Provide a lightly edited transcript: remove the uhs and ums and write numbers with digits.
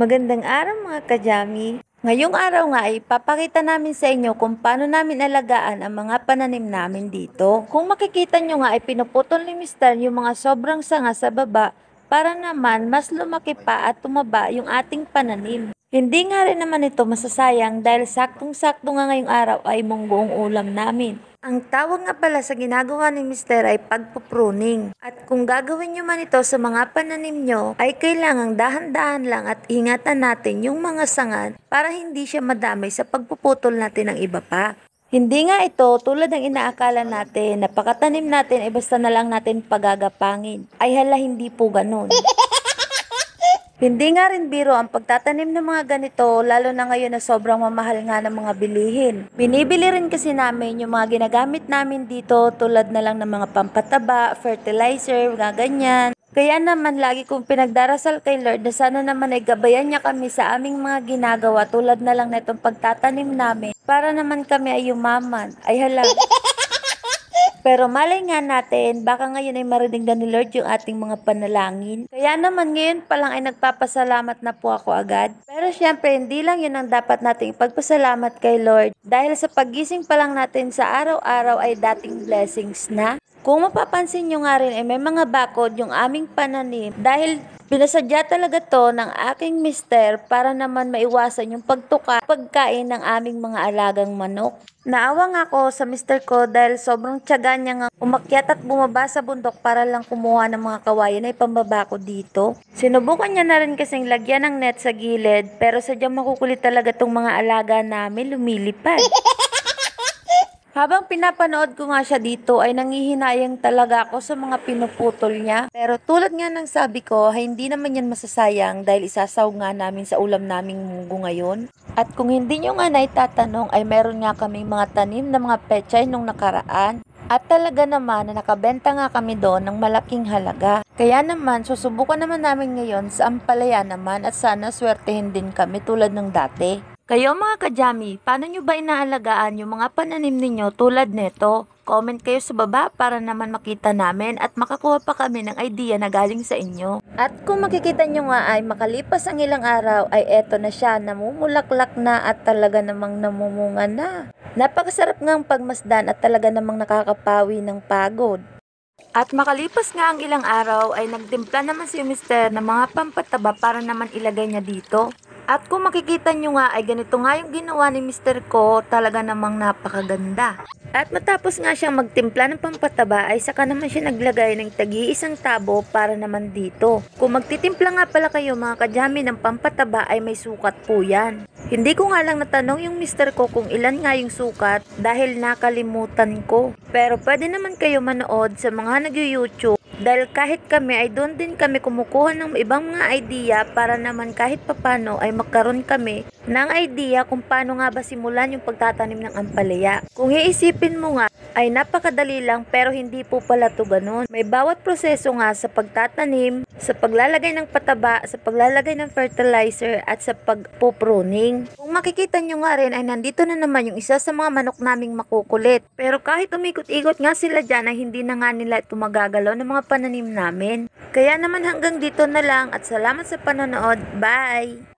Magandang araw mga kajami. Ngayong araw nga ay papakita namin sa inyo kung paano namin alagaan ang mga pananim namin dito. Kung makikita nyo nga ay pinuputol ni Mr. yung mga sobrang sanga sa baba para naman mas lumaki pa at tumaba yung ating pananim. Hindi nga rin naman ito masasayang dahil saktong-sakto nga ngayong araw ay munggoong ulam namin. Ang tawag nga pala sa ginagawa ni Mr. ay pagpupruning. At kung gagawin nyo man ito sa mga pananim nyo, ay kailangang dahan-dahan lang at ingatan natin yung mga sangan para hindi siya madamay sa pagpuputol natin ng iba pa. Hindi nga ito tulad ng inaakala natin na pagkatanim natin ay basta na lang natin pagagapangin. Ay hala, hindi po ganun. Hindi nga rin biro ang pagtatanim ng mga ganito, lalo na ngayon na sobrang mamahal nga ng mga bilihin. Binibili rin kasi namin yung mga ginagamit namin dito tulad na lang ng mga pampataba, fertilizer, mga ganyan. Kaya naman lagi kong pinagdarasal kay Lord na sana naman ay gabayan niya kami sa aming mga ginagawa tulad na lang na itong pagtatanim namin para naman kami ay yumaman. Ay hala. Pero malay nga natin, baka ngayon ay marinig na ni Lord yung ating mga panalangin. Kaya naman ngayon pa lang ay nagpapasalamat na po ako agad. Pero syempre, hindi lang yun ang dapat nating ipagpasalamat kay Lord. Dahil sa pagising pa lang natin sa araw-araw ay dating blessings na. Kung mapapansin nyo nga rin ay may mga bakod yung aming pananim dahil pinasadya talaga to ng aking mister para naman maiwasan yung pagkain ng aming mga alagang manok. Naawa nga ako sa mister ko dahil sobrang tiyaga niya nga umakyat at bumaba sa bundok para lang kumuha ng mga kawayan ay pambaba ko dito. Sinubukan niya na rin kasing lagyan ng net sa gilid pero sadyang makukulit talaga tong mga alaga namin lumilipad. Habang pinapanood ko nga siya dito ay nangihinayang talaga ako sa mga pinuputol niya. Pero tulad nga ng sabi ko, ay hindi naman yan masasayang dahil isasaw nga namin sa ulam naming munggo ngayon. At kung hindi nyo nga naitatanong ay meron nga kaming mga tanim na mga pechay nung nakaraan. At talaga naman na nakabenta nga kami doon ng malaking halaga. Kaya naman susubukan naman namin ngayon sa ampalaya naman at sana swertehin din kami tulad ng dati. Kayo mga kajami, paano nyo ba inaalagaan yung mga pananim ninyo tulad neto? Comment kayo sa baba para naman makita namin at makakuha pa kami ng idea na galing sa inyo. At kung makikita nyo nga ay makalipas ang ilang araw ay eto na siya, namumulaklak na at talaga namang namumunga na. Napakasarap ngang pagmasdan at talaga namang nakakapawi ng pagod. At makalipas nga ang ilang araw ay nagtimpla naman si Mr. ng mga pampataba para naman ilagay niya dito. At kung makikita nyo nga ay ganito nga yung ginawa ni Mr. ko, talaga namang napakaganda. At matapos nga siyang magtimpla ng pampataba ay saka naman siya naglagay ng tagi-isang tabo para naman dito. Kung magtitimpla nga pala kayo mga kajami ng pampataba ay may sukat po yan. Hindi ko nga lang natanong yung Mr. ko kung ilan nga yung sukat dahil nakalimutan ko. Pero pwede naman kayo manood sa mga nag-YouTube. Dahil kahit kami ay doon din kami kumukuha ng ibang mga idea para naman kahit papano ay magkaroon kami ng idea kung paano nga ba simulan yung pagtatanim ng ampalaya. Kung iisipin mo nga ay napakadali lang pero hindi po pala to ganun. May bawat proseso nga sa pagtatanim, sa paglalagay ng pataba, sa paglalagay ng fertilizer at sa pagpupruning. Kung makikita nyo nga rin ay nandito na naman yung isa sa mga manok naming makukulit. Pero kahit umikot-ikot nga sila dyan ay hindi na nga nila ito magagalaw ng mga pananim namin. Kaya naman hanggang dito na lang at salamat sa panonood. Bye!